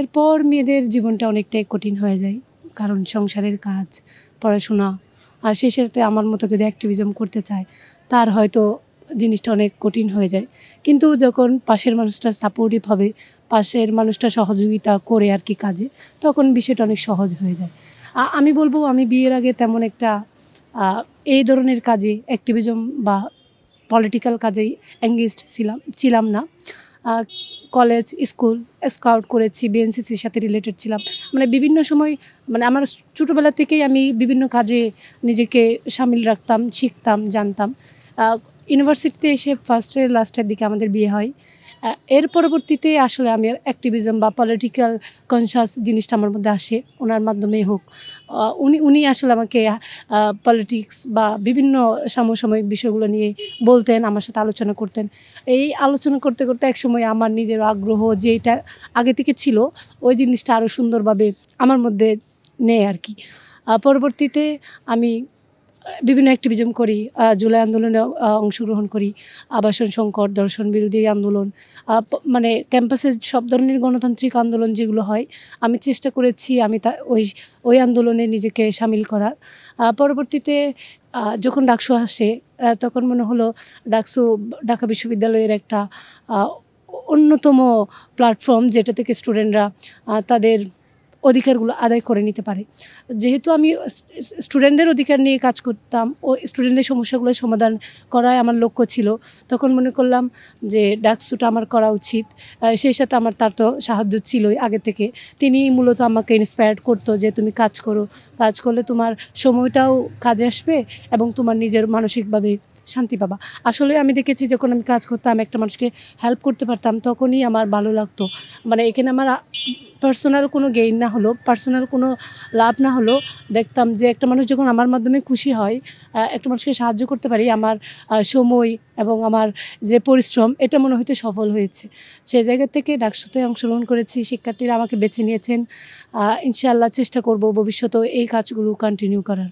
এরপর মেয়েদের জীবনটা অনেকটাই কঠিন হয়ে যায়, কারণ সংসারের কাজ, পড়াশোনা, আর সেই সাথে আমার মতো যদি অ্যাক্টিভিজম করতে চায় তার হয়তো জিনিসটা অনেক কঠিন হয়ে যায়। কিন্তু যখন পাশের মানুষটা সাপোর্টিভ হবে, পাশের মানুষটা সহযোগিতা করে আর কি কাজে, তখন বিষয়টা অনেক সহজ হয়ে যায়। আমি বলবো আমি বিয়ের আগে তেমন একটা এই ধরনের কাজে অ্যাক্টিভিজম বা পলিটিক্যাল কাজেই এঙ্গেজড ছিলাম না। কলেজ, স্কুল, স্কাউট করেছি, বিএনসিসির সাথে রিলেটেড ছিলাম। মানে বিভিন্ন সময়, মানে আমার ছোটোবেলা থেকেই আমি বিভিন্ন কাজে নিজেকে শামিল রাখতাম, শিখতাম, জানতাম। ইউনিভার্সিটিতে এসে ফার্স্ট ইয়ার লাস্টের দিকে আমাদের বিয়ে হয়। এর পরবর্তীতে আসলে আমি অ্যাক্টিভিজম বা পলিটিক্যাল কনসাস জিনিসটা আমার মধ্যে আসে ওনার মাধ্যমেই হোক। উনি আসলে আমাকে পলিটিক্স বা বিভিন্ন সমসাময়িক বিষয়গুলো নিয়ে বলতেন, আমার সাথে আলোচনা করতেন। এই আলোচনা করতে করতে একসময় আমার নিজের আগ্রহ যেটা আগে থেকে ছিল ওই জিনিসটা আরও সুন্দরভাবে আমার মধ্যে নেয় আর কি। পরবর্তীতে আমি বিভিন্ন অ্যাক্টিভিজম করি, জুলাই আন্দোলনে অংশগ্রহণ করি, আবাসন সংকট, ধর্ষণ বিরোধী আন্দোলন, মানে ক্যাম্পাসে সব ধরনের গণতান্ত্রিক আন্দোলন যেগুলো হয় আমি চেষ্টা করেছি আমি ওই আন্দোলনে নিজেকে শামিল করার। পরবর্তীতে যখন ডাকসু আসে তখন মনে হলো ডাকসু ঢাকা বিশ্ববিদ্যালয়ের একটা অন্যতম প্ল্যাটফর্ম যেটা থেকে স্টুডেন্টরা তাদের অধিকারগুলো আদায় করে নিতে পারে। যেহেতু আমি স্টুডেন্টদের অধিকার নিয়ে কাজ করতাম, ও স্টুডেন্টদের সমস্যাগুলো সমাধান করাই আমার লক্ষ্য ছিল, তখন মনে করলাম যে ডাকসুটা আমার করা উচিত। সেই সাথে আমার তার তো সাহায্য ছিলই আগে থেকে। তিনি মূলত আমাকে ইন্সপায়ার্ড করতো যে তুমি কাজ করো, কাজ করলে তোমার সময়টাও কাজে আসবে এবং তোমার নিজের মানসিকভাবে শান্তি পাবা। আসলে আমি দেখেছি যখন আমি কাজ করতাম, একটা মানুষকে হেল্প করতে পারতাম, তখনই আমার ভালো লাগতো। মানে এখানে আমার পার্সোনাল কোনো গেইন না হলো, পার্সোনাল কোনো লাভ না হলো, দেখতাম যে একটা মানুষ যখন আমার মাধ্যমে খুশি হয়, একটা মানুষকে সাহায্য করতে পারি, আমার সময় এবং আমার যে পরিশ্রম এটা মনে হইতে সফল হয়েছে। সে জায়গা থেকে ডাকসুতে অংশগ্রহণ করেছি, শিক্ষার্থীরা আমাকে বেছে নিয়েছেন। ইনশাআল্লাহ চেষ্টা করব ভবিষ্যতেও এই কাজগুলো কন্টিনিউ করার।